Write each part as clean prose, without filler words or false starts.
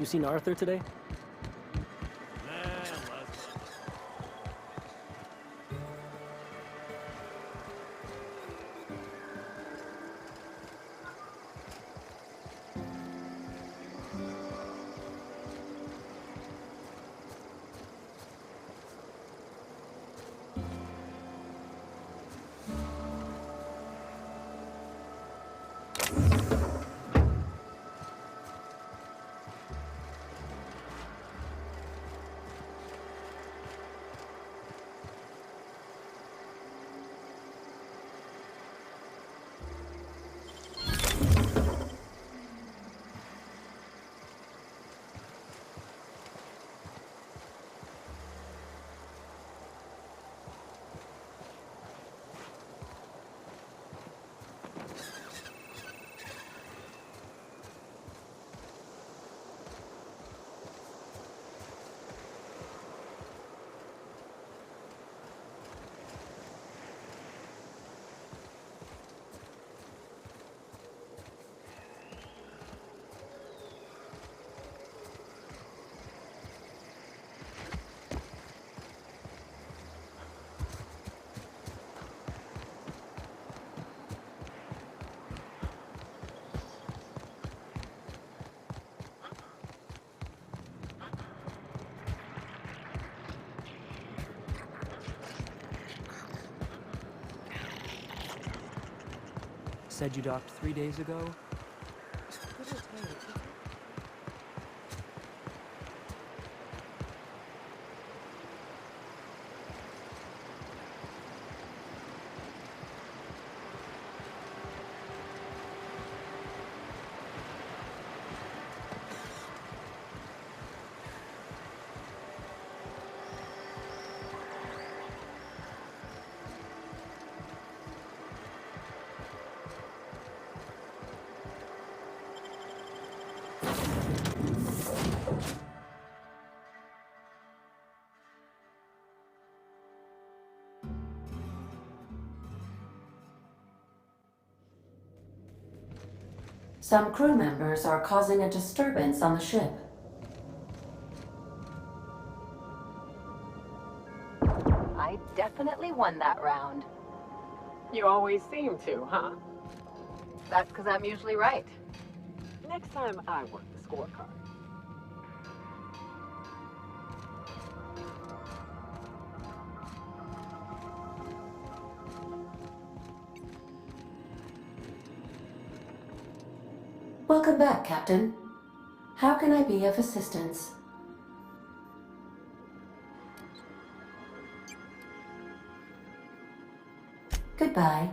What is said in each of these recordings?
You seen Arthur today? Said you docked 3 days ago? Some crew members are causing a disturbance on the ship. I definitely won that round. You always seem to, huh? That's because I'm usually right. Next time I work the scorecard. Welcome back, Captain. How can I be of assistance? Goodbye.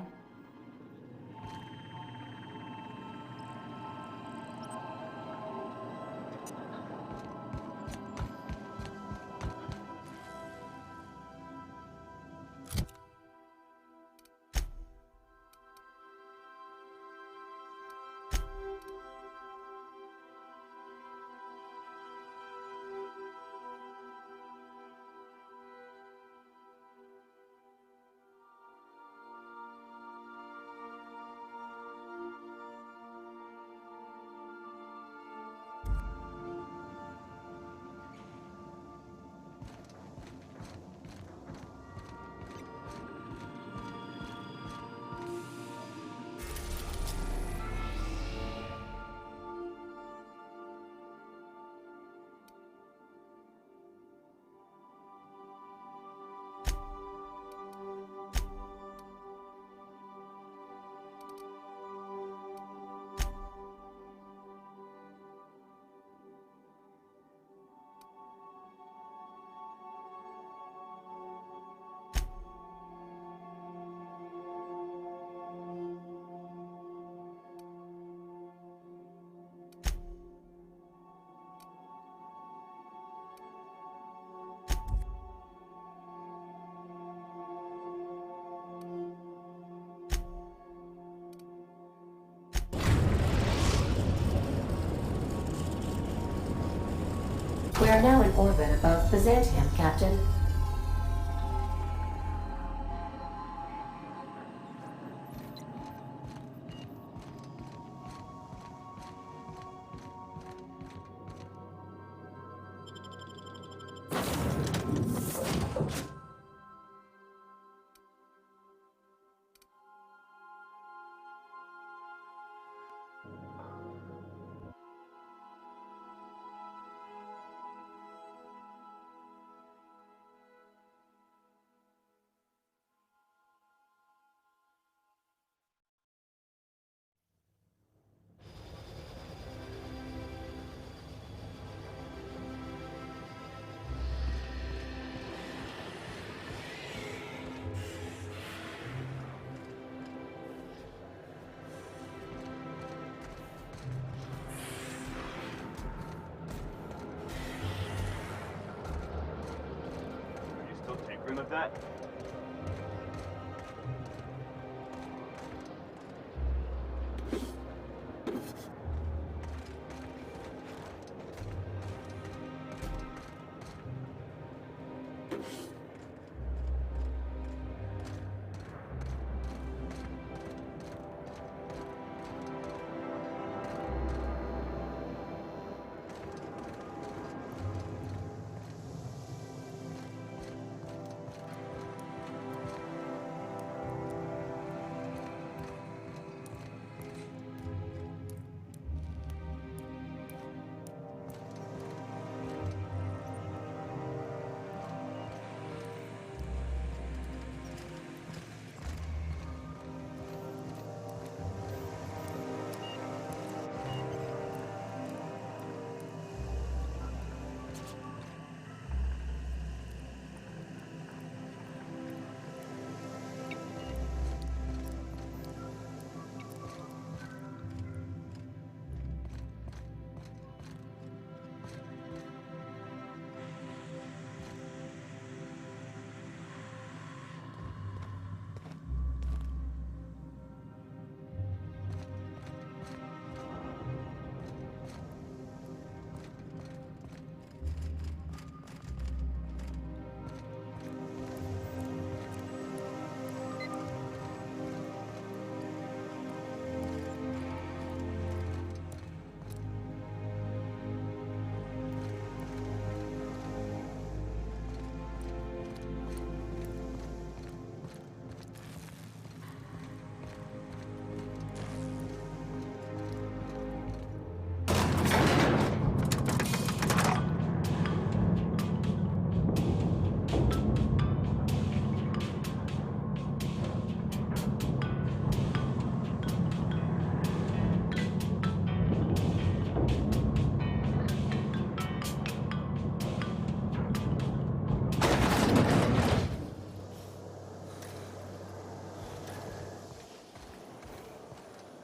We are now in orbit above Byzantium, Captain. a vet.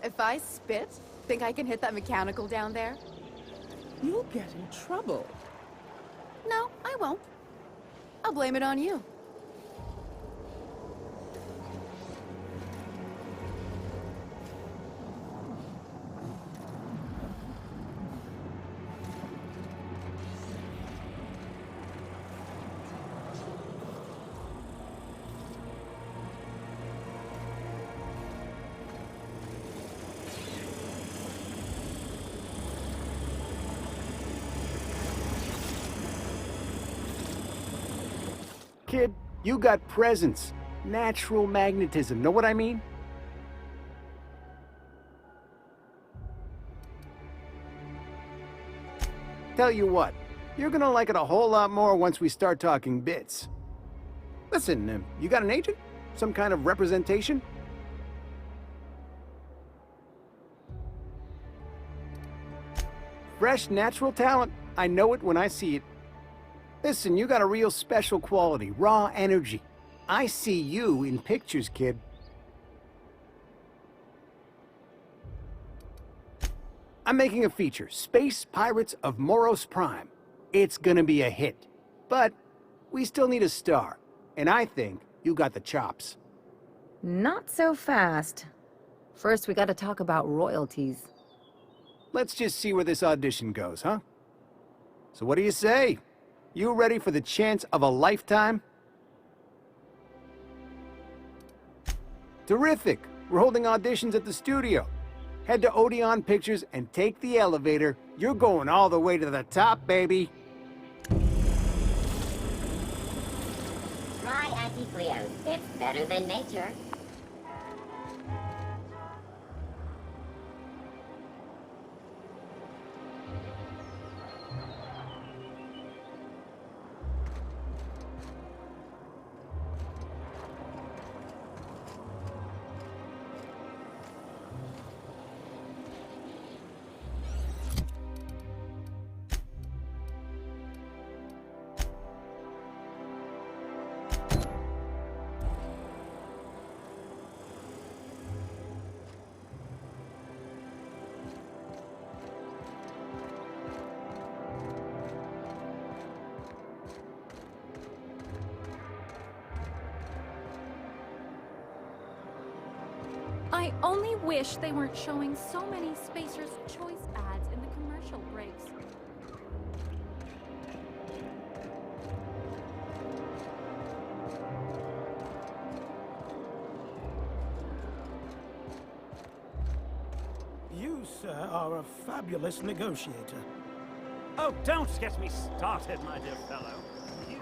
If I spit, think I can hit that mechanical down there? You'll get in trouble. No, I won't. I'll blame it on you. Kid, you got presence. Natural magnetism, know what I mean? Tell you what, you're gonna like it a whole lot more once we start talking bits. Listen, you got an agent? Some kind of representation? Fresh, natural talent. I know it when I see it. Listen, you got a real special quality, raw energy. I see you in pictures, kid. I'm making a feature, Space Pirates of Moros Prime. It's gonna be a hit. But we still need a star, and I think you got the chops. Not so fast. First, we gotta talk about royalties. Let's just see where this audition goes, huh? So what do you say? You ready for the chance of a lifetime? Terrific! We're holding auditions at the studio. Head to Odeon Pictures and take the elevator. You're going all the way to the top, baby. Try Anti-Cleos. It's better than nature. I only wish they weren't showing so many Spacer's Choice ads in the commercial breaks. You, sir, are a fabulous negotiator. Oh, don't get me started, my dear fellow. You...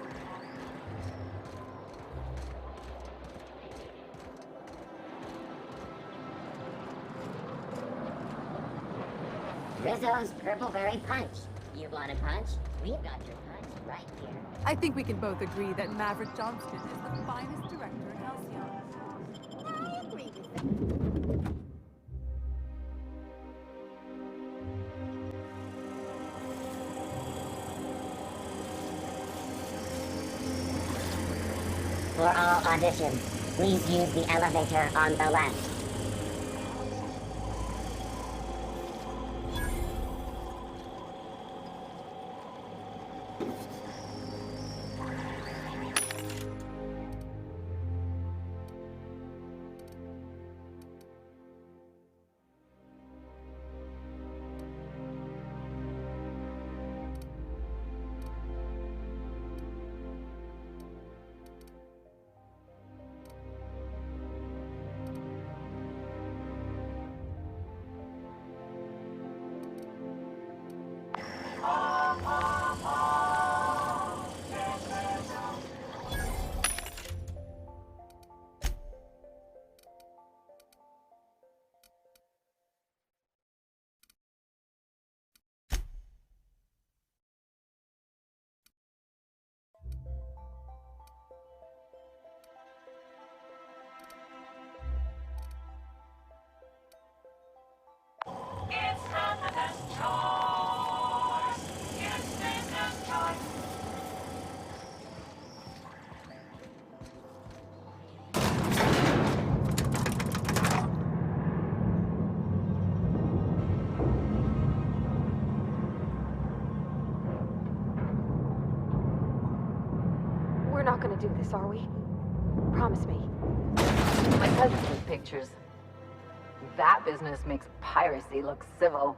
Rizzo's Purple Berry Punch. You want a punch? We've got your punch right here. I think we can both agree that Maverick Johnston is the finest director in Halcyon. I agree with that. For all auditions, please use the elevator on the left. We're not gonna do this, are we? Promise me. My cousin took pictures. That business makes piracy look civil.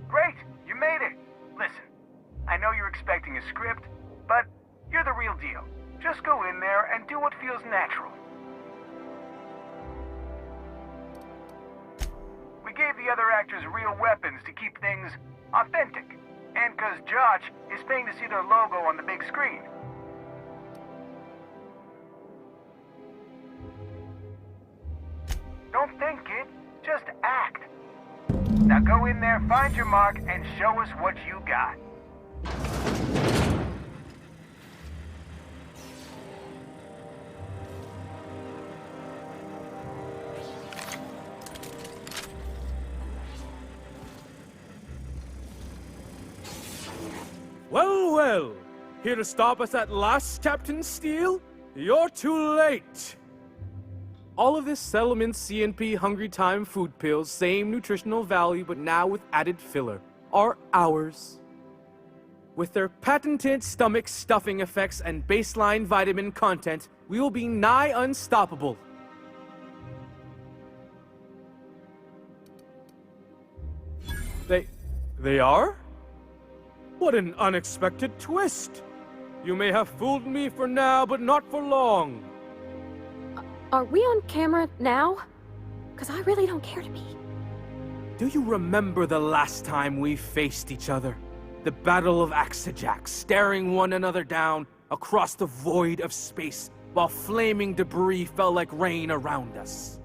Great! You made it! Listen, I know you're expecting a script, but you're the real deal. Just go in there and do what feels natural. We gave the other actors real weapons to keep things authentic. And because Josh is paying to see their logo on the big screen. Don't think, kid. Just act. Now go in there, find your mark, and show us what you got. Well, well. Here to stop us at last, Captain Steele? You're too late. All of this Settlement CNP Hungry Time food pills, same nutritional value but now with added filler, are ours. With their patented stomach stuffing effects and baseline vitamin content, we will be nigh unstoppable. They are? What an unexpected twist! You may have fooled me for now, but not for long. Are we on camera now? Because I really don't care to be. Do you remember the last time we faced each other? The Battle of Axejack, staring one another down across the void of space while flaming debris fell like rain around us.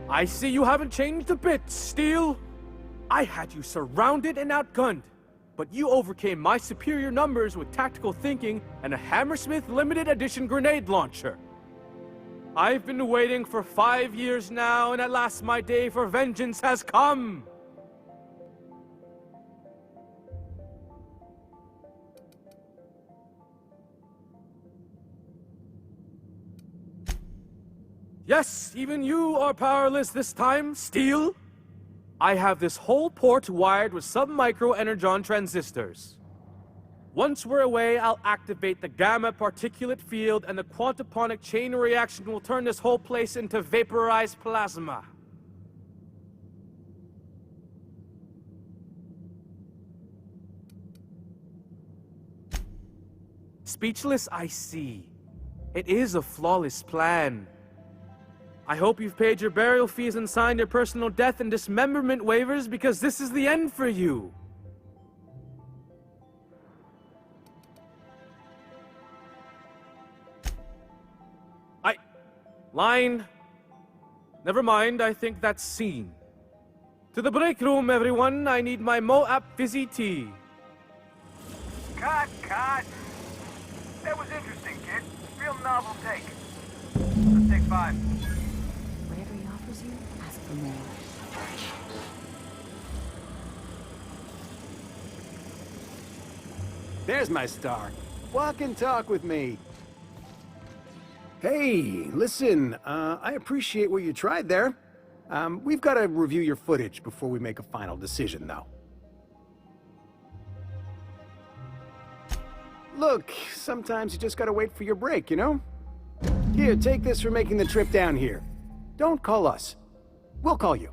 I see you haven't changed a bit, Steel. I had you surrounded and outgunned, but you overcame my superior numbers with tactical thinking and a Hammersmith limited edition grenade launcher. I've been waiting for 5 years now, and at last my day for vengeance has come! Yes, even you are powerless this time, Steel! I have this whole port wired with sub-micro energon transistors. Once we're away, I'll activate the gamma particulate field and the quantaponic chain reaction will turn this whole place into vaporized plasma. Speechless, I see. It is a flawless plan. I hope you've paid your burial fees and signed your personal death and dismemberment waivers because this is the end for you. Line. Never mind, I think that's scene. To the break room, everyone. I need my Moab fizzy tea. Cut! That was interesting, kid. Real novel take. Let's take 5. Whatever he offers you, ask for more. There's my star. Walk and talk with me. Hey, listen, I appreciate what you tried there. We've got to review your footage before we make a final decision, though. Look, sometimes you just gotta wait for your break, you know? Here, take this for making the trip down here. Don't call us. We'll call you.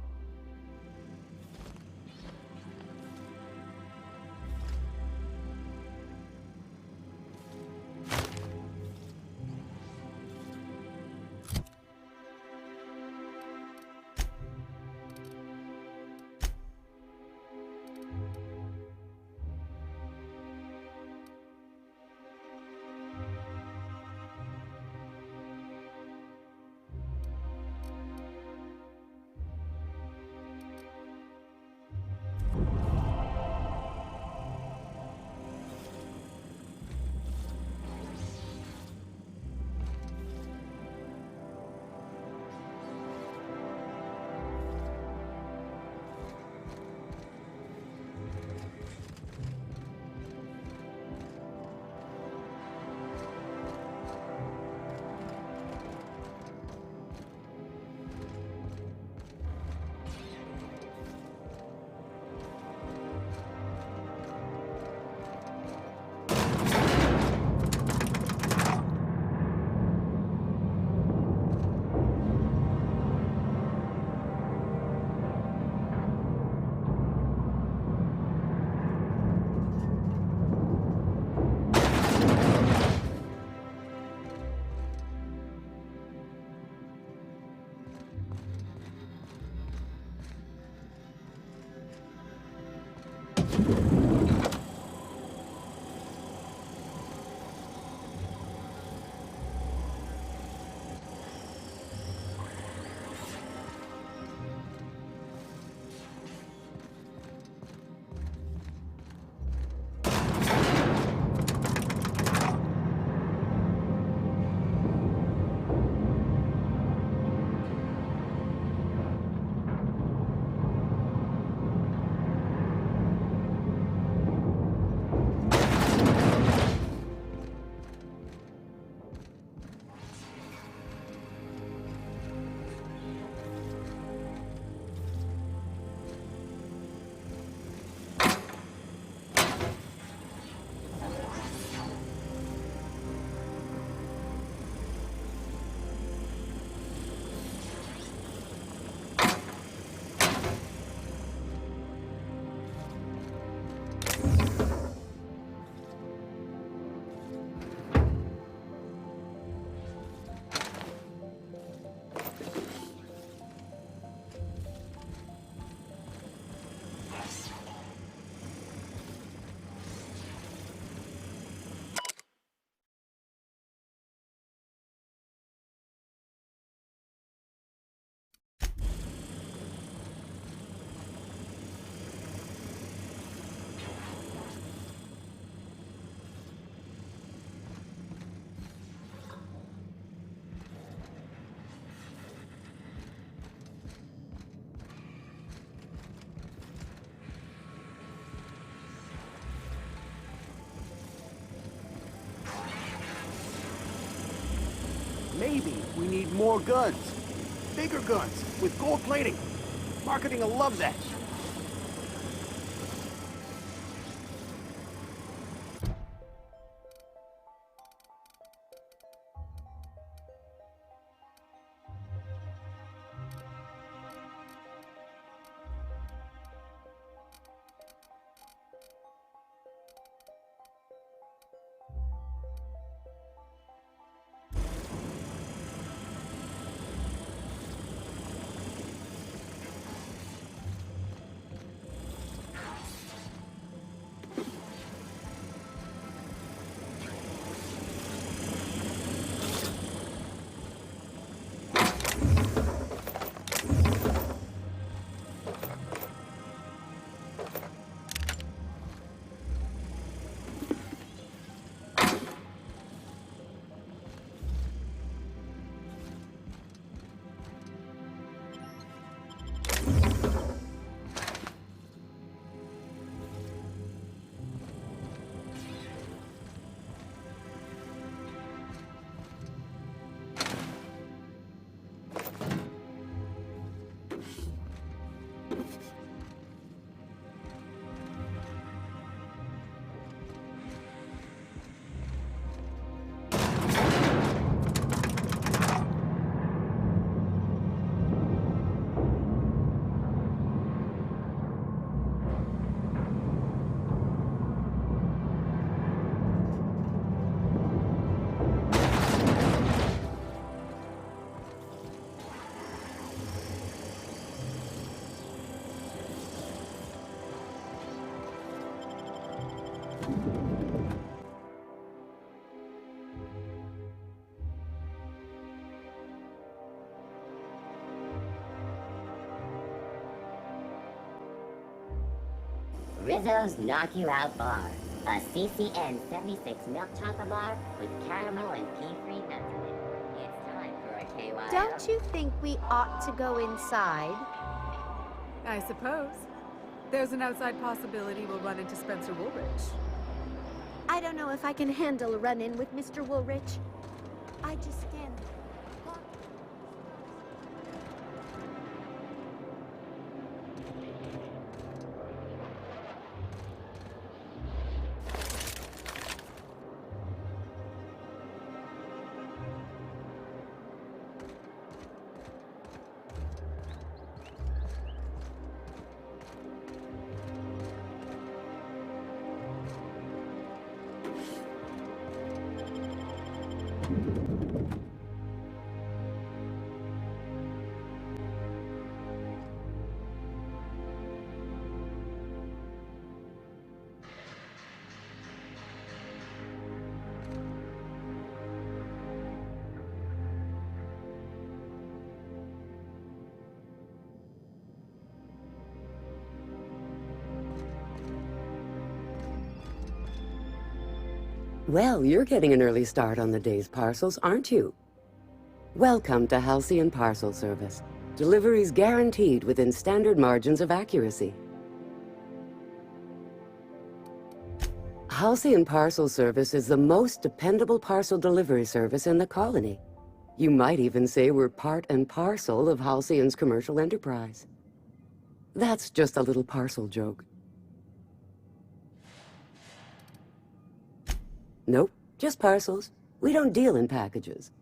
Maybe we need more guns. Bigger guns, with gold plating. Marketing will love that. Rizzo's Knock You Out Bar. A CCN 76 milk chocolate bar with caramel and pea-free nuts in it. It's time for a KY. Don't you think we ought to go inside? I suppose. There's an outside possibility we'll run into Spencer Woolrich. I don't know if I can handle a run-in with Mr. Woolrich. I just can't. Well, you're getting an early start on the day's parcels, aren't you? Welcome to Halcyon Parcel Service. Deliveries guaranteed within standard margins of accuracy. Halcyon Parcel Service is the most dependable parcel delivery service in the colony. You might even say we're part and parcel of Halcyon's commercial enterprise. That's just a little parcel joke. Nope, just parcels. We don't deal in packages.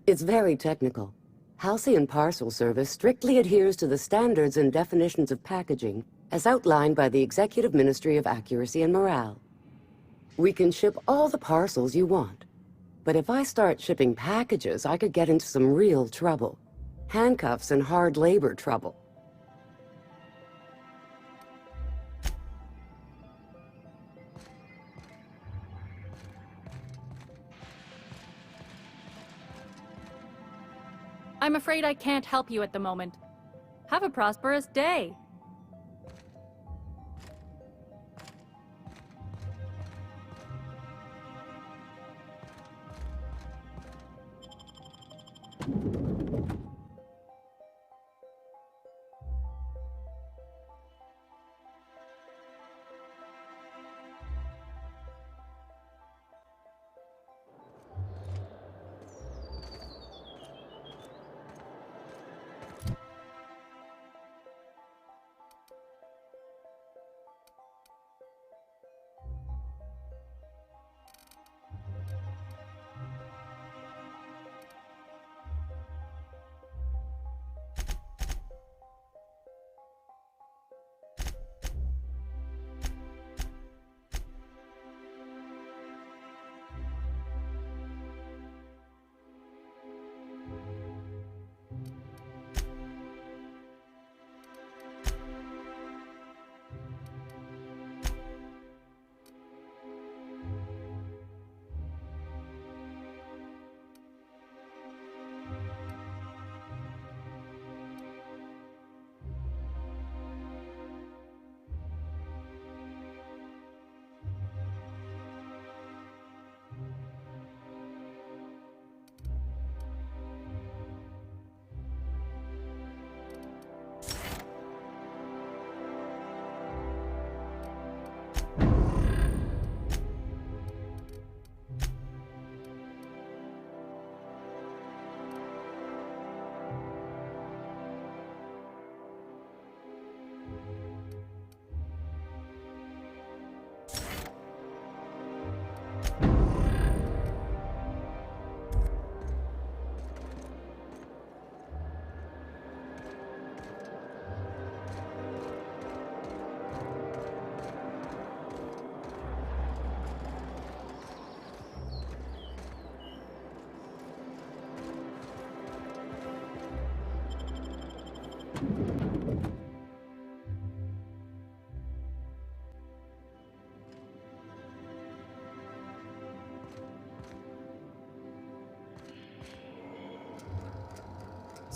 It's very technical. Halcyon Parcel Service strictly adheres to the standards and definitions of packaging as outlined by the Executive Ministry of Accuracy and Morale. We can ship all the parcels you want. But if I start shipping packages, I could get into some real trouble. Handcuffs and hard labor trouble. I'm afraid I can't help you at the moment. Have a prosperous day.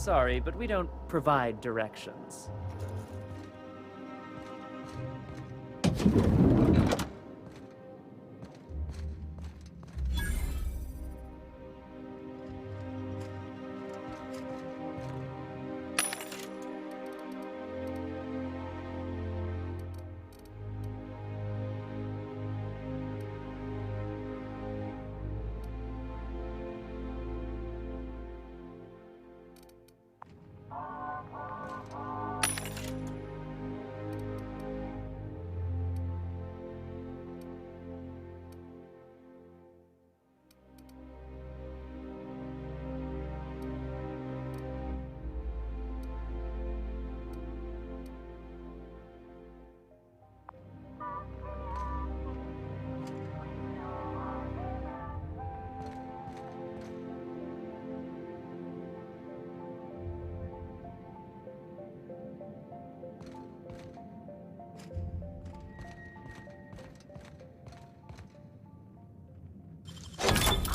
Sorry, but we don't provide directions.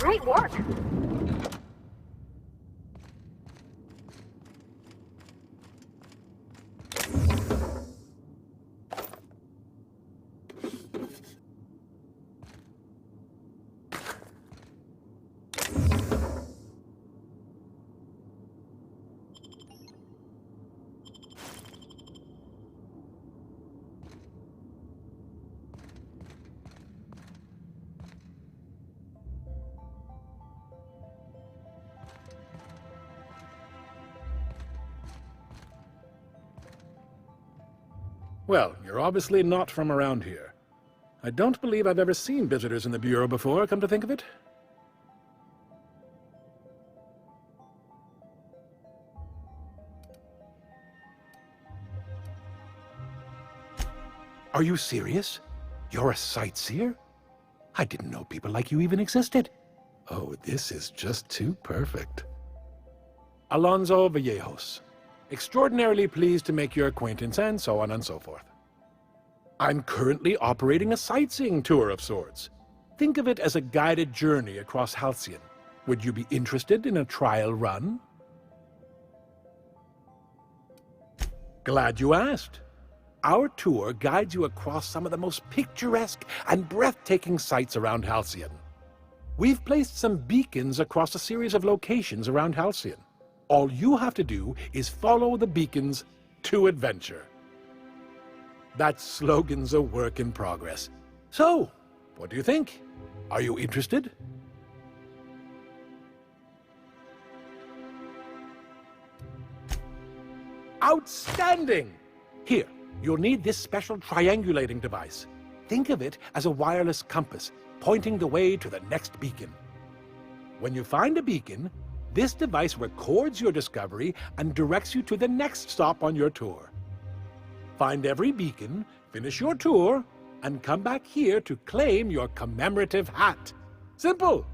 Great work! Well, you're obviously not from around here. I don't believe I've ever seen visitors in the Bureau before, come to think of it. Are you serious? You're a sightseer? I didn't know people like you even existed. Oh, this is just too perfect. Alonso Vallejos. Extraordinarily pleased to make your acquaintance, and so on and so forth. I'm currently operating a sightseeing tour of sorts. Think of it as a guided journey across Halcyon. Would you be interested in a trial run? Glad you asked. Our tour guides you across some of the most picturesque and breathtaking sights around Halcyon. We've placed some beacons across a series of locations around Halcyon. All you have to do is follow the beacons to adventure. That slogan's a work in progress. So, what do you think? Are you interested? Outstanding! Here, you'll need this special triangulating device. Think of it as a wireless compass, pointing the way to the next beacon. When you find a beacon, this device records your discovery and directs you to the next stop on your tour. Find every beacon, finish your tour, and come back here to claim your commemorative hat. Simple!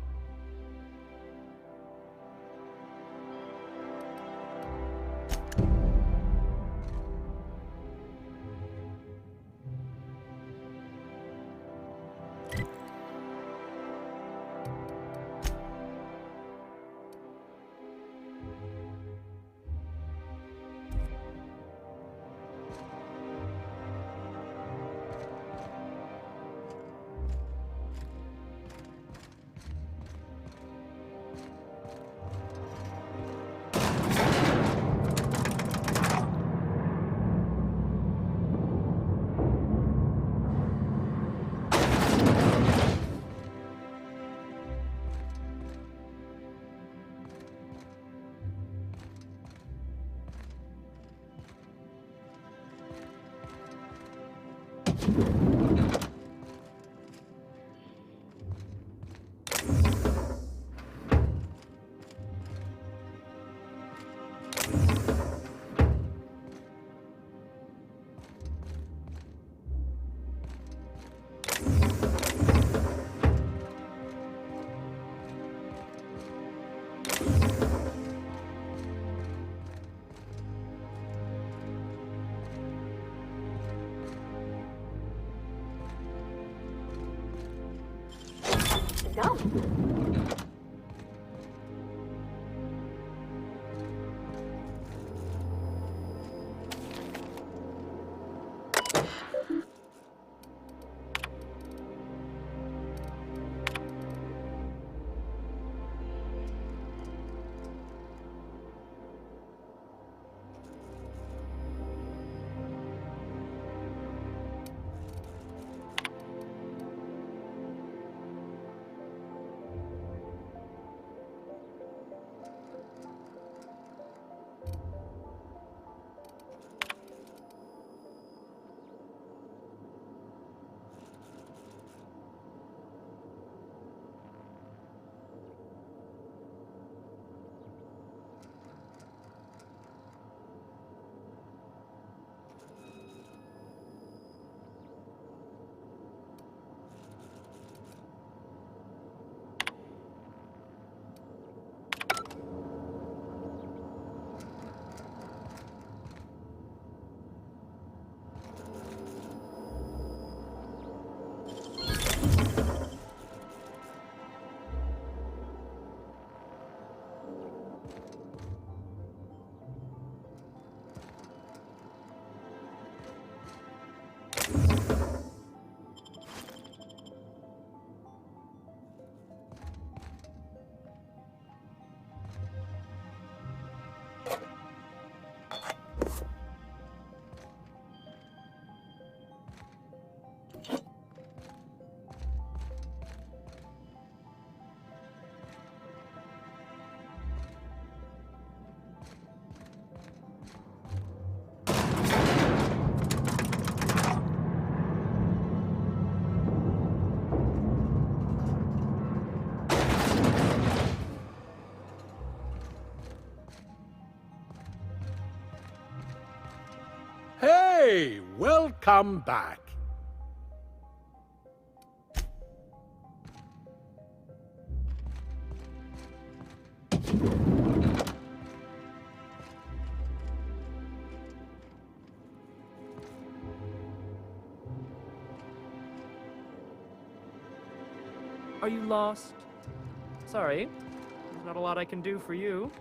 Hey, welcome back. Are you lost? Sorry, there's not a lot I can do for you.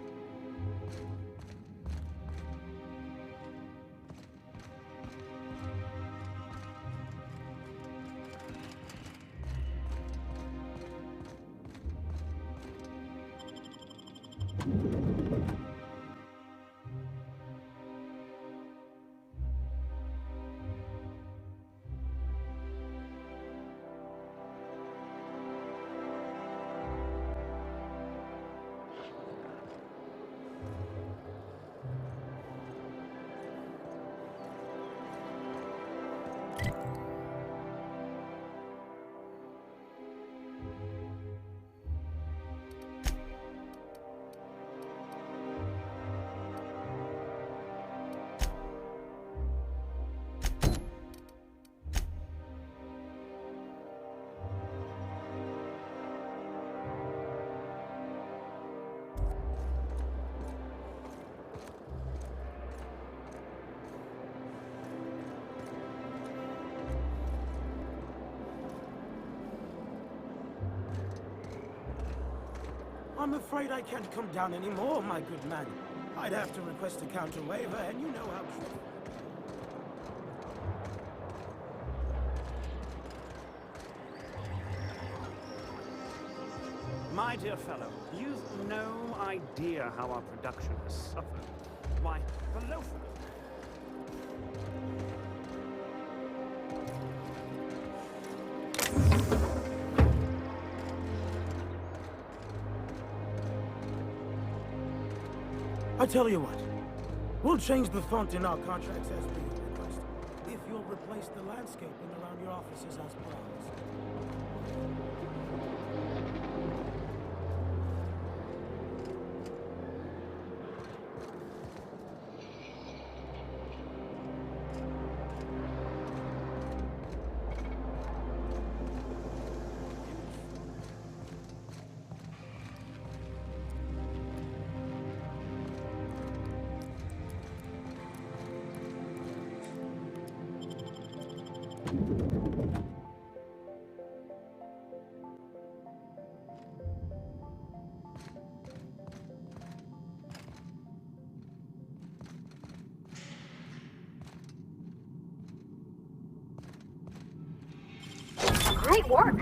I'm afraid I can't come down anymore, my good man. I'd have to request a counter waiver, and you know how true. My dear fellow, you've no idea how our production has suffered. Why, the loafers... I tell you what, we'll change the font in our contracts as we request, if you'll replace the landscaping around your offices as promised. Great work!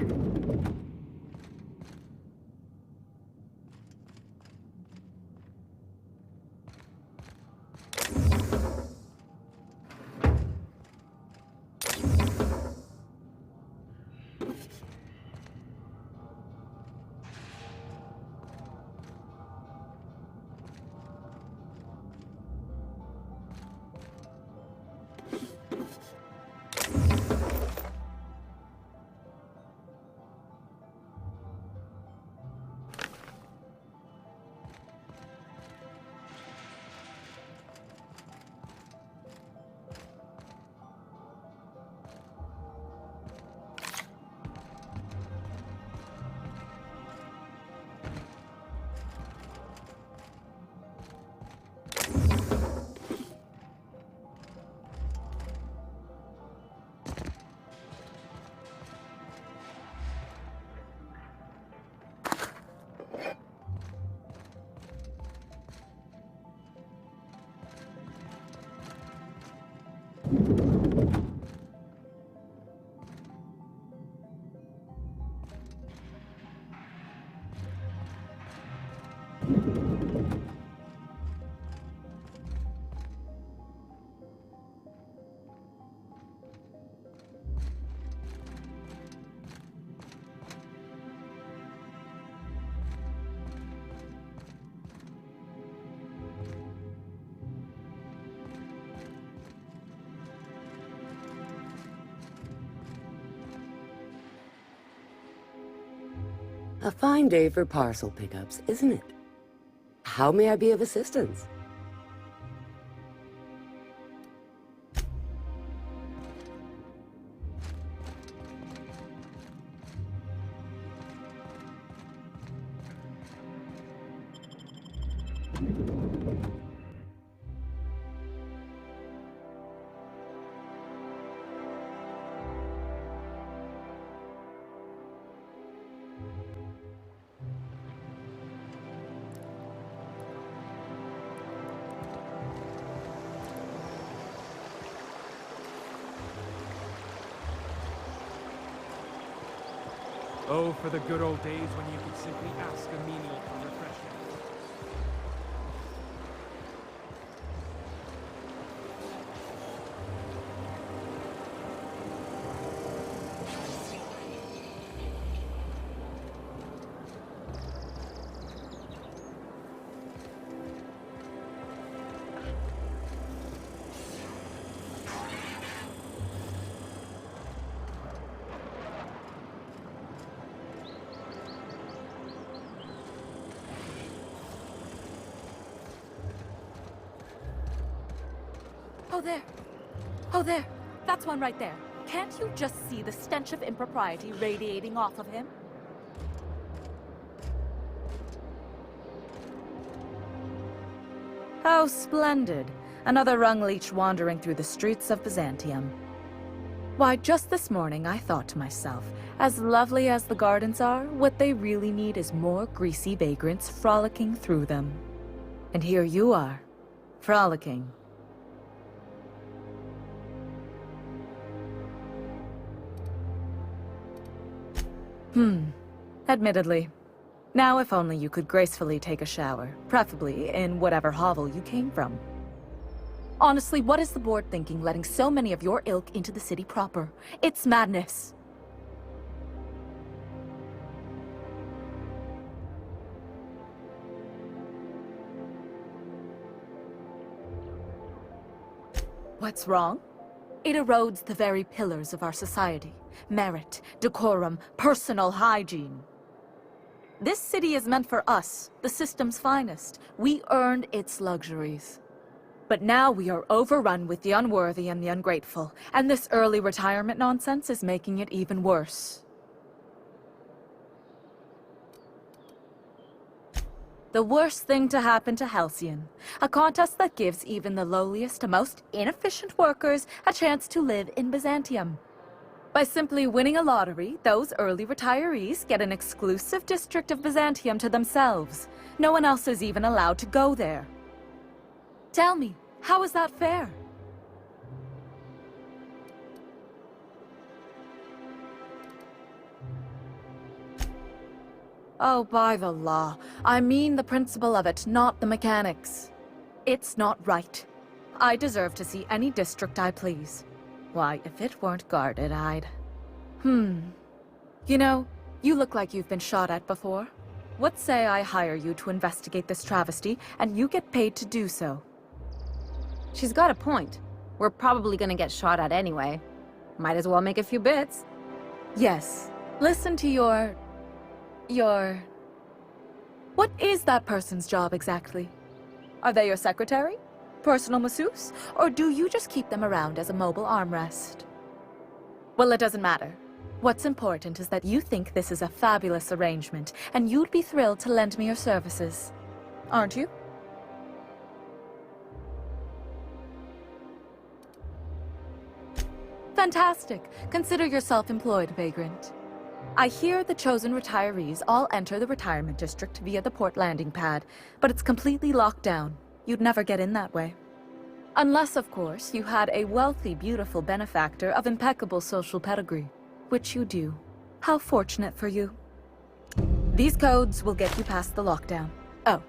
A fine day for parcel pickups, isn't it? How may I be of assistance? Oh, for the good old days when you could simply ask a menial for refreshment. Oh, there. Oh, there. That's one right there. Can't you just see the stench of impropriety radiating off of him? How splendid. Another rung leech wandering through the streets of Byzantium. Why, just this morning I thought to myself, as lovely as the gardens are, what they really need is more greasy vagrants frolicking through them. And here you are, frolicking. Admittedly. Now if only you could gracefully take a shower, preferably in whatever hovel you came from. Honestly, what is the board thinking letting so many of your ilk into the city proper? It's madness. What's wrong? It erodes the very pillars of our society. Merit, decorum, personal hygiene. This city is meant for us, the system's finest. We earned its luxuries. But now we are overrun with the unworthy and the ungrateful, and this early retirement nonsense is making it even worse. The worst thing to happen to Halcyon. A contest that gives even the lowliest to most inefficient workers a chance to live in Byzantium. By simply winning a lottery, those early retirees get an exclusive district of Byzantium to themselves. No one else is even allowed to go there. Tell me, how is that fair? Oh, by the law. I mean the principle of it, not the mechanics. It's not right. I deserve to see any district I please. Why, if it weren't guarded, I'd... You know, you look like you've been shot at before. What say I hire you to investigate this travesty, and you get paid to do so? She's got a point. We're probably gonna get shot at anyway. Might as well make a few bits. Yes. Listen to your... What is that person's job exactly? Are they your secretary? Personal masseuse? Or do you just keep them around as a mobile armrest? Well, it doesn't matter. What's important is that you think this is a fabulous arrangement, and you'd be thrilled to lend me your services. Aren't you? Fantastic. Consider yourself employed, vagrant. I hear the chosen retirees all enter the retirement district via the port landing pad, but it's completely locked down. You'd never get in that way. Unless, of course, you had a wealthy, beautiful benefactor of impeccable social pedigree, which you do. How fortunate for you. These codes will get you past the lockdown. Oh,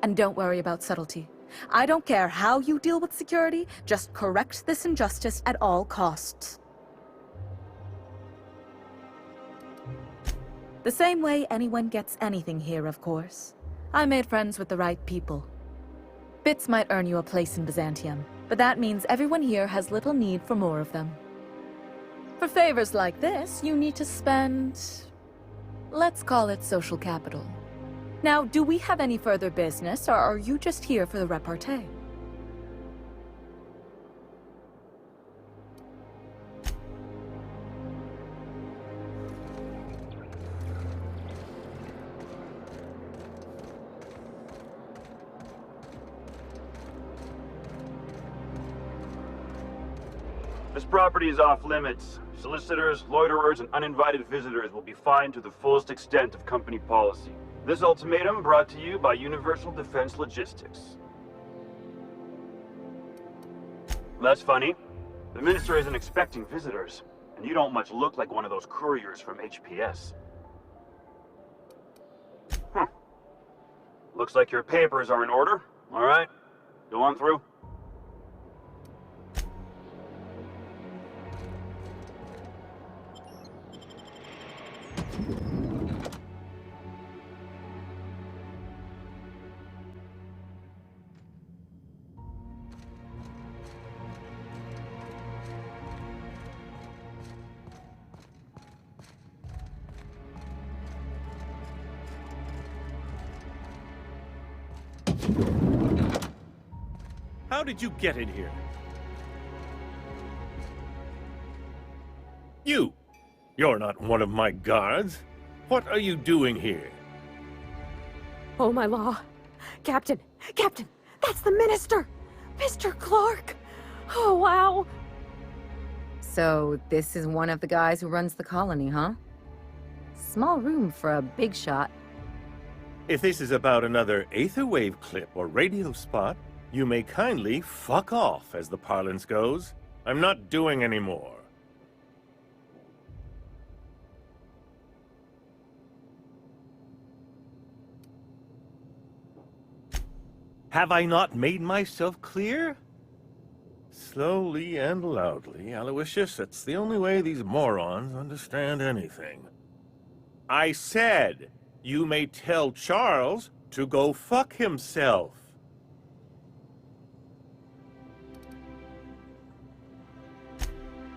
and don't worry about subtlety. I don't care how you deal with security, just correct this injustice at all costs. The same way anyone gets anything here, of course. I made friends with the right people. Bits might earn you a place in Byzantium, but that means everyone here has little need for more of them. For favors like this, you need to spend... let's call it social capital. Now, do we have any further business, or are you just here for the repartee? This property is off limits. Solicitors, loiterers, and uninvited visitors will be fined to the fullest extent of company policy. This ultimatum brought to you by Universal Defense Logistics. That's funny. The minister isn't expecting visitors, and you don't much look like one of those couriers from HPS. Looks like your papers are in order. All right, go on through. How did you get in here? You're not one of my guards. What are you doing here? Oh, my law. Captain! Captain! That's the minister! Mr. Clark! Oh, wow! So, this is one of the guys who runs the colony, huh? Small room for a big shot. If this is about another aetherwave clip or radio spot, you may kindly fuck off, as the parlance goes. I'm not doing any more. Have I not made myself clear? Slowly and loudly, Aloysius. That's the only way these morons understand anything. I said, you may tell Charles to go fuck himself.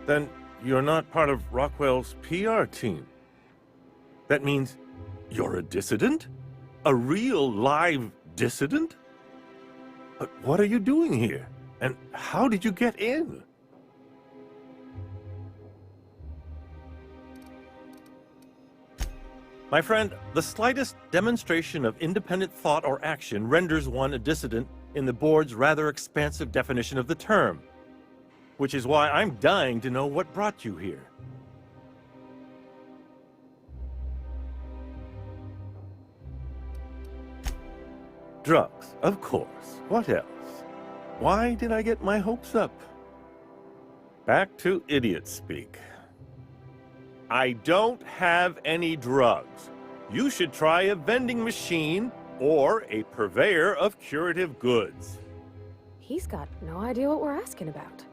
Then you're not part of Rockwell's PR team. That means you're a dissident? A real live dissident? But what are you doing here? And how did you get in? My friend, the slightest demonstration of independent thought or action renders one a dissident in the board's rather expansive definition of the term. Which is why I'm dying to know what brought you here. Drugs, of course. What else? Why did I get my hopes up? Back to idiot speak. I don't have any drugs. You should try a vending machine or a purveyor of curative goods. He's got no idea what we're asking about.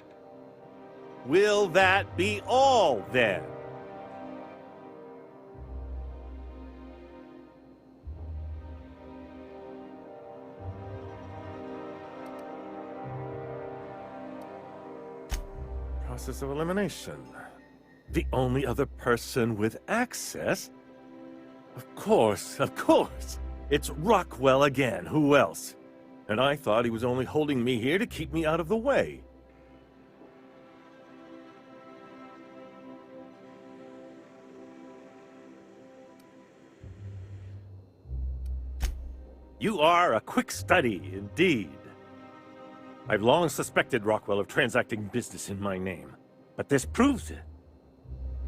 Will that be all, then? Process of elimination. The only other person with access? Of course, of course. It's Rockwell again. Who else? And I thought he was only holding me here to keep me out of the way. You are a quick study, indeed. I've long suspected Rockwell of transacting business in my name, but this proves it.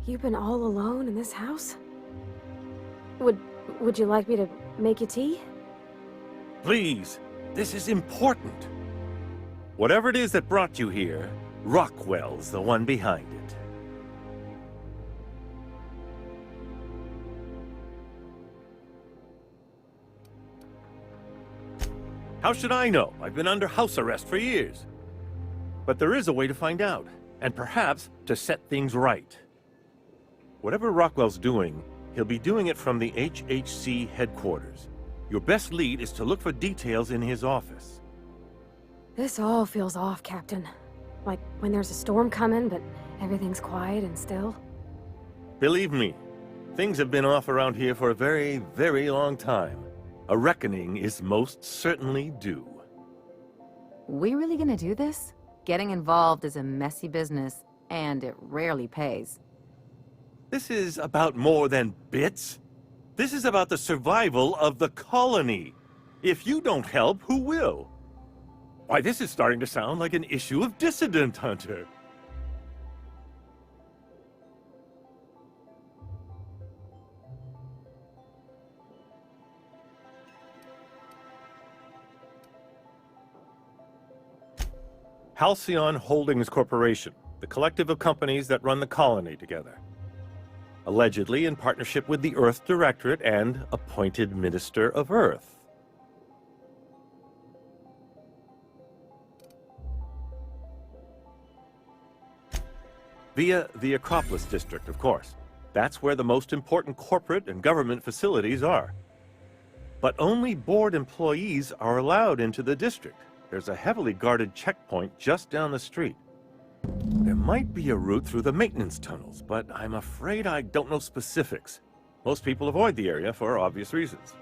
You've been all alone in this house? Would you like me to make you tea? Please, this is important. Whatever it is that brought you here, Rockwell's the one behind it. How should I know? I've been under house arrest for years. But there is a way to find out, and perhaps to set things right. Whatever Rockwell's doing, he'll be doing it from the HHC headquarters. Your best lead is to look for details in his office. This all feels off, Captain. Like when there's a storm coming, but everything's quiet and still. Believe me, things have been off around here for a very, very long time. A reckoning is most certainly due. We really gonna do this? Getting involved is a messy business, and it rarely pays. This is about more than bits. This is about the survival of the colony. If you don't help, who will? Why, this is starting to sound like an issue of Dissident Hunter. Halcyon Holdings Corporation, the collective of companies that run the colony together. Allegedly in partnership with the Earth Directorate and appointed Minister of Earth. Via the Acropolis District, of course. That's where the most important corporate and government facilities are. But only board employees are allowed into the district. There's a heavily guarded checkpoint just down the street. There might be a route through the maintenance tunnels, but I'm afraid I don't know specifics. Most people avoid the area for obvious reasons.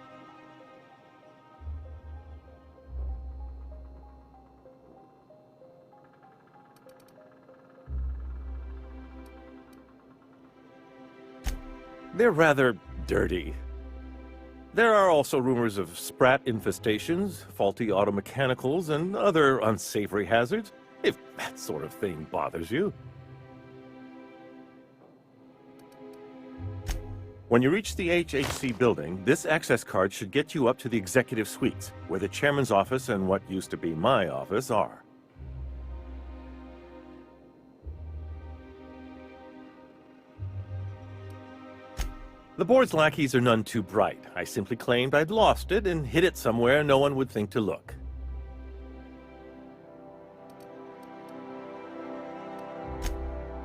They're rather dirty. There are also rumors of sprat infestations, faulty automechanicals, and other unsavory hazards, if that sort of thing bothers you. When you reach the HHC building, this access card should get you up to the executive suites, where the chairman's office and what used to be my office are. The board's lackeys are none too bright. I simply claimed I'd lost it and hid it somewhere no one would think to look.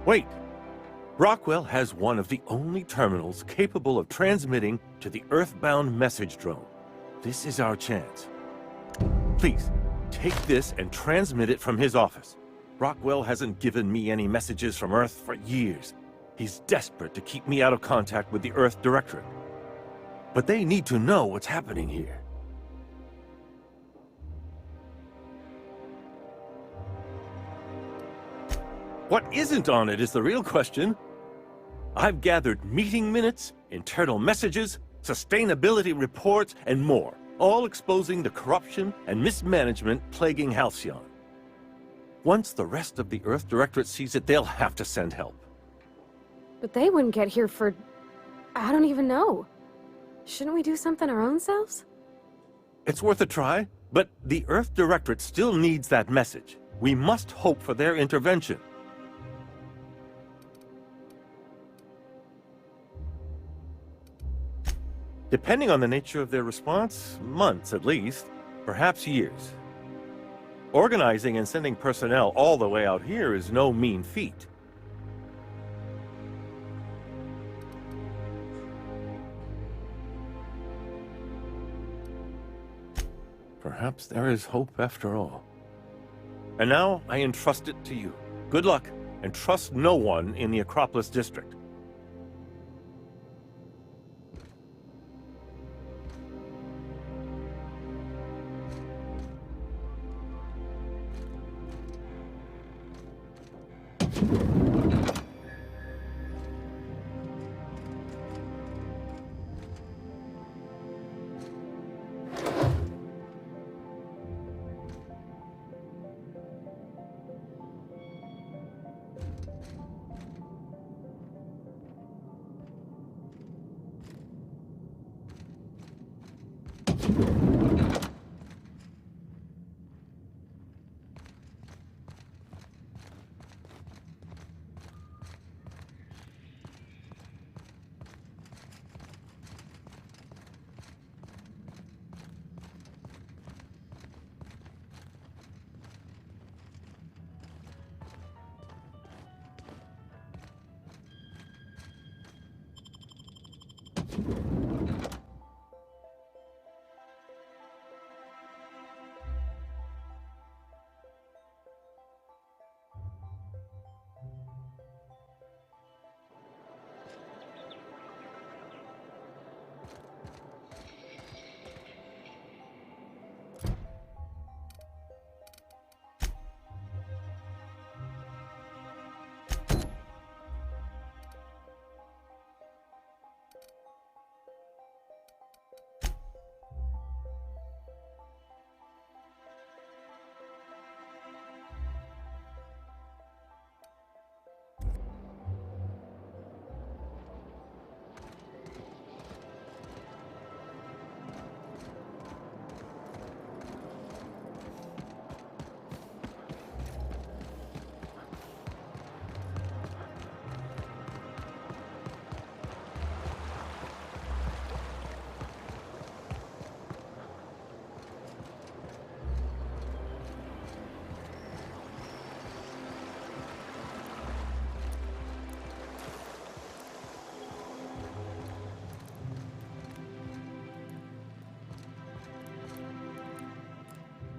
Wait! Rockwell has one of the only terminals capable of transmitting to the Earthbound message drone. This is our chance. Please, take this and transmit it from his office. Rockwell hasn't given me any messages from Earth for years. He's desperate to keep me out of contact with the Earth Directorate. But they need to know what's happening here. What isn't on it is the real question. I've gathered meeting minutes, internal messages, sustainability reports, and more, all exposing the corruption and mismanagement plaguing Halcyon. Once the rest of the Earth Directorate sees it, they'll have to send help. But they wouldn't get here for... I don't even know. Shouldn't we do something our own selves? It's worth a try, but the Earth Directorate still needs that message. We must hope for their intervention. Depending on the nature of their response, months at least, perhaps years. Organizing and sending personnel all the way out here is no mean feat. Perhaps there is hope after all. And now I entrust it to you. Good luck, and trust no one in the Acropolis District.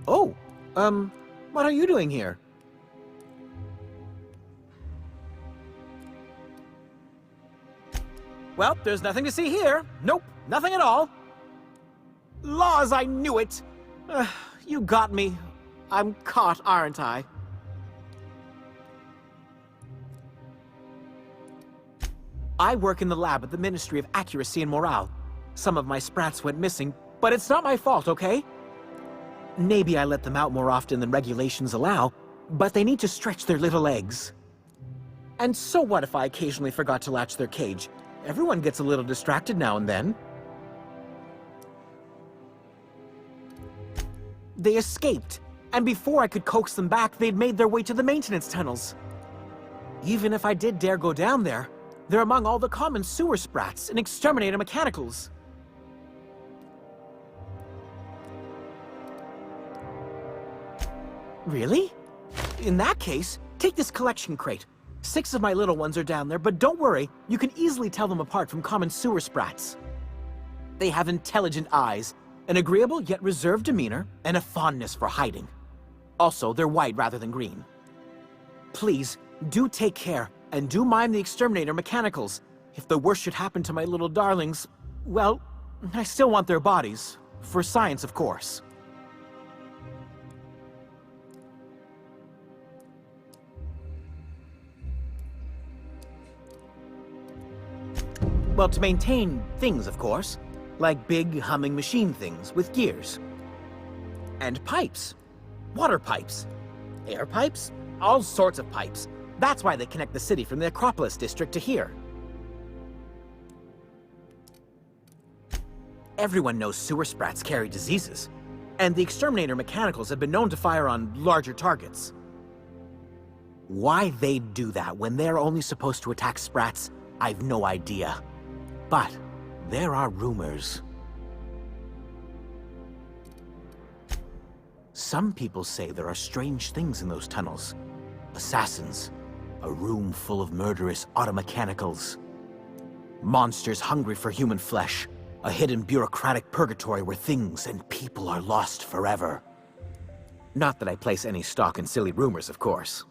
Oh, what are you doing here? Well, there's nothing to see here. Nope, nothing at all. Laws, I knew it! You got me. I'm caught, aren't I? I work in the lab at the Ministry of Accuracy and Morale. Some of my sprats went missing, but it's not my fault, okay? Maybe I let them out more often than regulations allow, but they need to stretch their little legs. And so what if I occasionally forgot to latch their cage? Everyone gets a little distracted now and then. They escaped, and before I could coax them back, they'd made their way to the maintenance tunnels. Even if I did dare go down there, they're among all the common sewer sprats and exterminator mechanicals. Really? In that case, take this collection crate. 6 of my little ones are down there, but don't worry, you can easily tell them apart from common sewer sprats. They have intelligent eyes, an agreeable yet reserved demeanor, and a fondness for hiding. Also, they're white rather than green. Please, do take care, and do mind the exterminator mechanicals. If the worst should happen to my little darlings, well, I still want their bodies. For science, of course. Well, to maintain things, of course. Like big, humming machine things with gears. And pipes. Water pipes. Air pipes. All sorts of pipes. That's why they connect the city from the Acropolis district to here. Everyone knows sewer sprats carry diseases. And the exterminator mechanicals have been known to fire on larger targets. Why they'd do that when they're only supposed to attack sprats, I've no idea. But there are rumors. Some people say there are strange things in those tunnels. Assassins, a room full of murderous automechanicals. Monsters hungry for human flesh, a hidden bureaucratic purgatory where things and people are lost forever. Not that I place any stock in silly rumors, of course.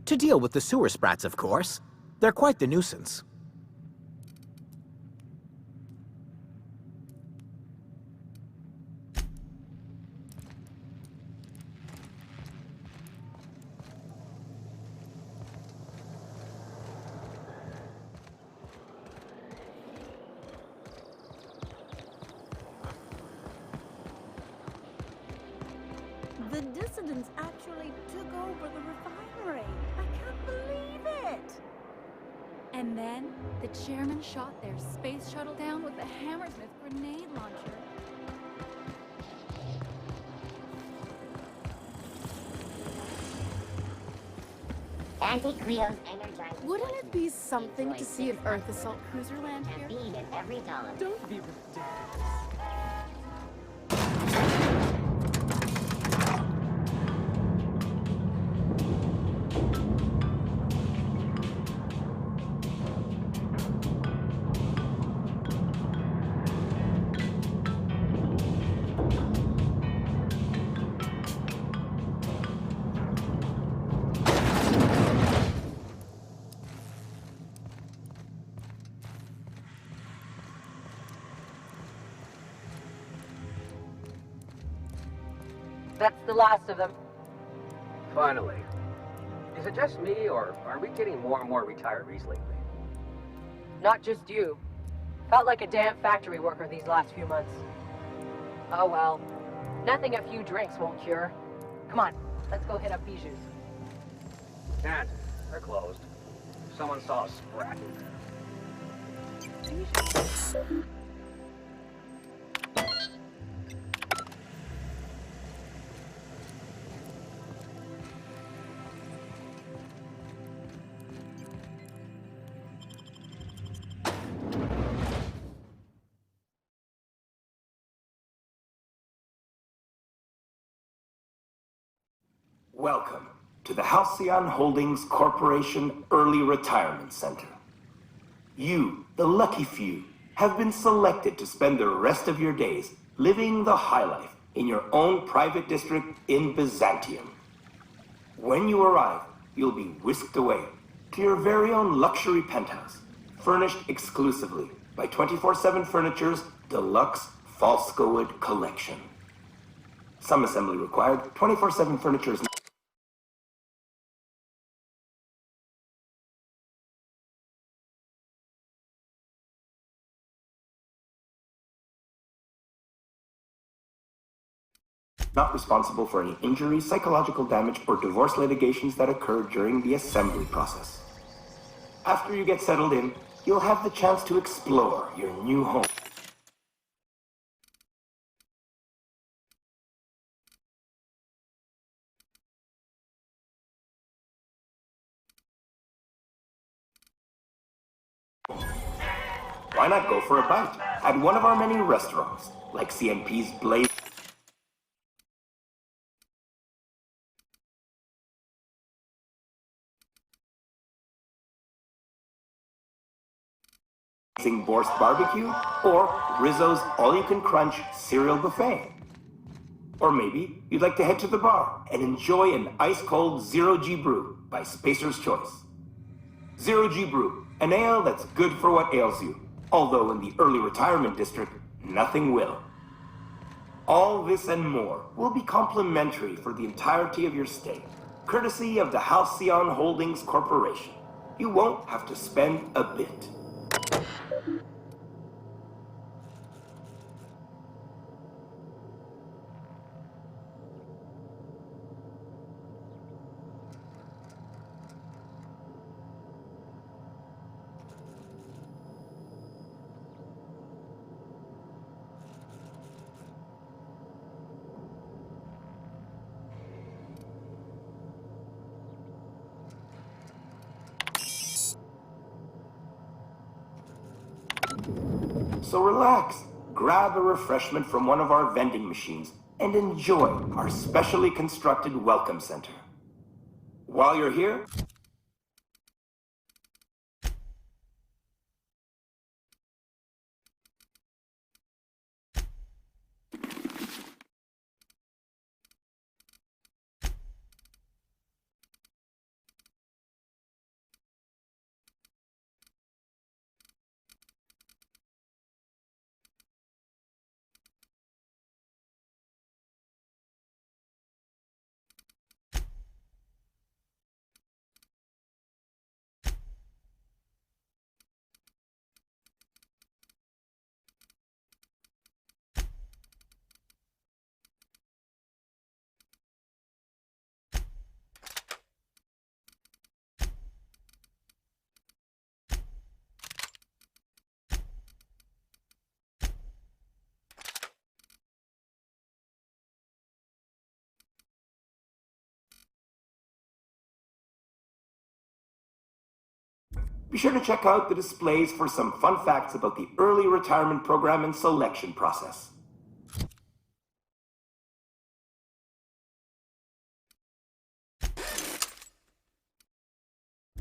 To deal with the sewer sprats, of course. They're quite the nuisance. The dissidents actually took over the refinery. I can't believe it. And then the chairman shot their space shuttle down with a Hammersmith grenade launcher. Anti-Creo's energized. Wouldn't it be something to see an Earth assault cruiser land here? Caffeine in every dollar. Don't be ridiculous. That's the last of them. Finally. Is it just me, or are we getting more and more retirees lately? Not just you. Felt like a damn factory worker these last few months. Oh well. Nothing a few drinks won't cure. Come on, let's go hit up Bijou's. Can't. They're closed. Someone saw a sprat in there. Welcome to the Halcyon Holdings Corporation Early Retirement Center. You, the lucky few, have been selected to spend the rest of your days living the high life in your own private district in Byzantium. When you arrive, you'll be whisked away to your very own luxury penthouse, furnished exclusively by 24/7 Furniture's deluxe Falscowood collection. Some assembly required. 24/7 Furniture's not responsible for any injuries, psychological damage, or divorce litigations that occur during the assembly process. After you get settled in, you'll have the chance to explore your new home. Why not go for a bite at one of our many restaurants, like CNP's Blaze Borst Barbecue, or Rizzo's All-You-Can-Crunch Cereal Buffet. Or maybe you'd like to head to the bar and enjoy an ice-cold Zero-G Brew by Spacer's Choice. Zero-G Brew, an ale that's good for what ails you, although in the early retirement district, nothing will. All this and more will be complimentary for the entirety of your stay, courtesy of the Halcyon Holdings Corporation. You won't have to spend a bit. So relax, grab a refreshment from one of our vending machines, and enjoy our specially constructed welcome center. While you're here, be sure to check out the displays for some fun facts about the early retirement program and selection process.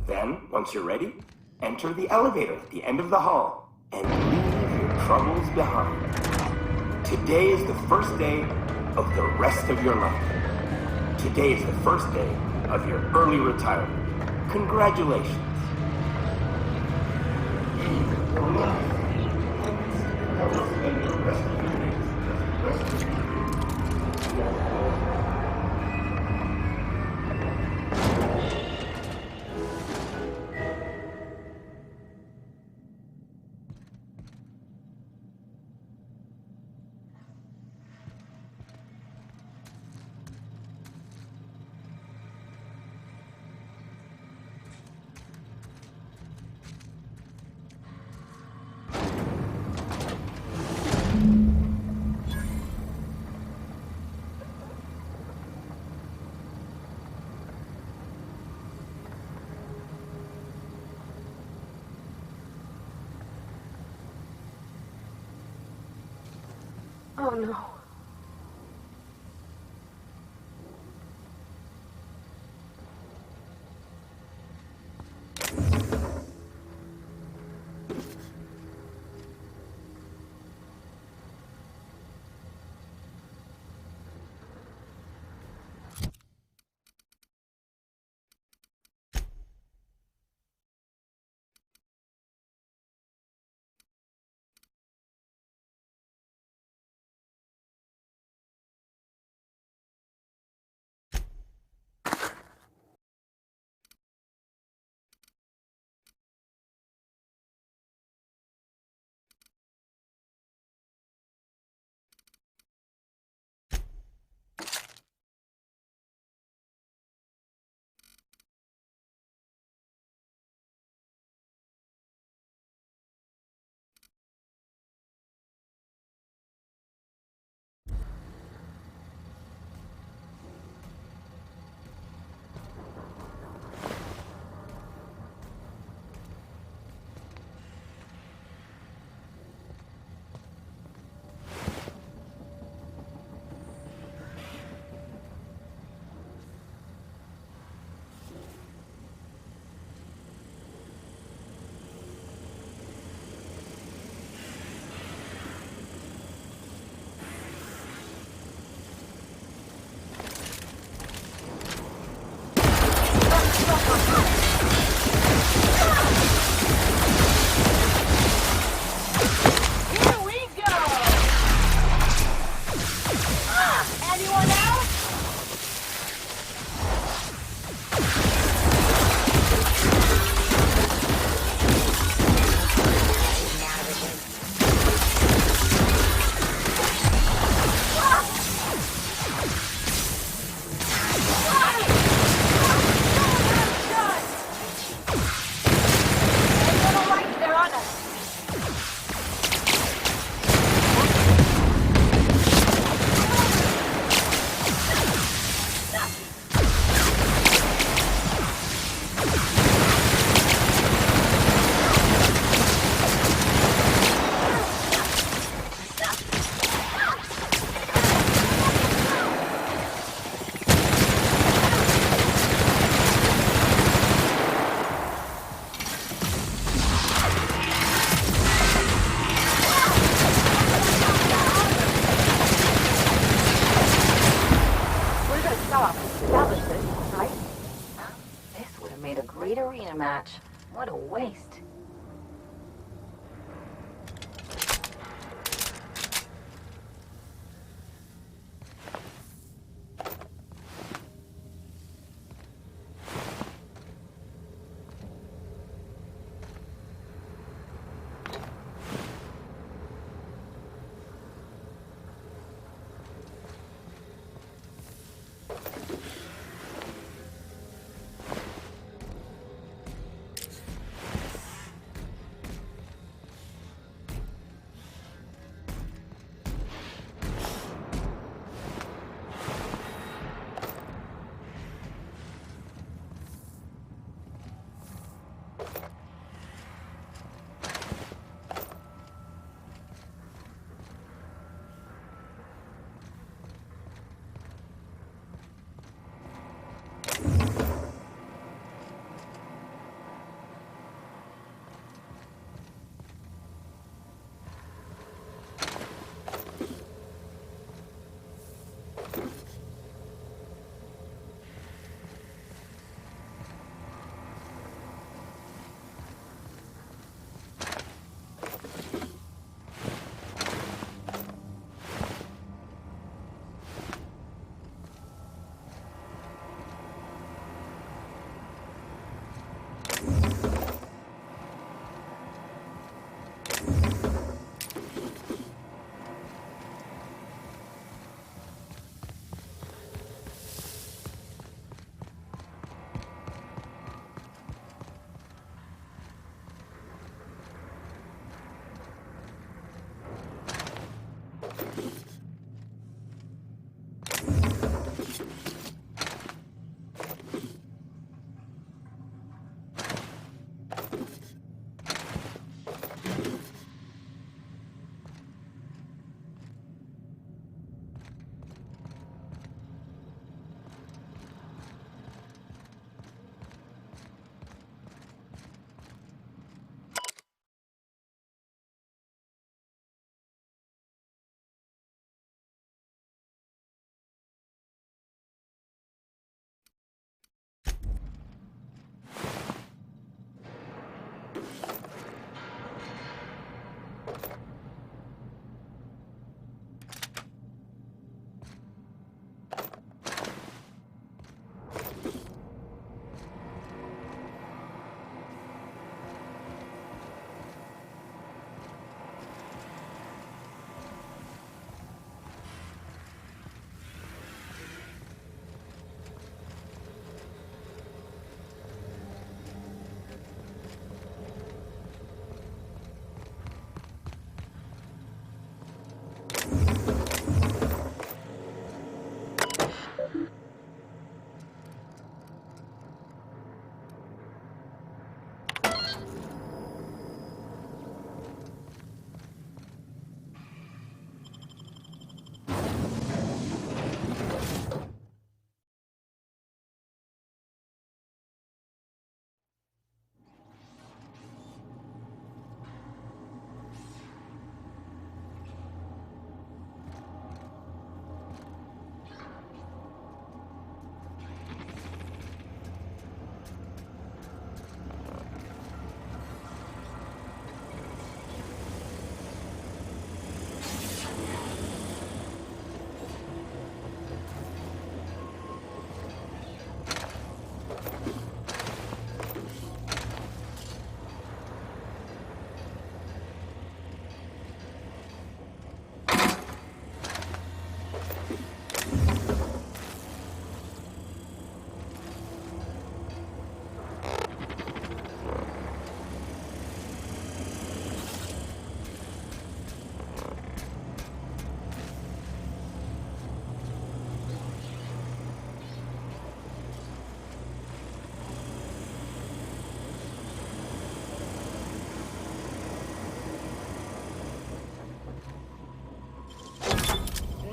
Then, once you're ready, enter the elevator at the end of the hall and leave your troubles behind. Today is the first day of the rest of your life. Today is the first day of your early retirement. Congratulations. Oh no. match. What a waste.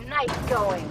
Nice going.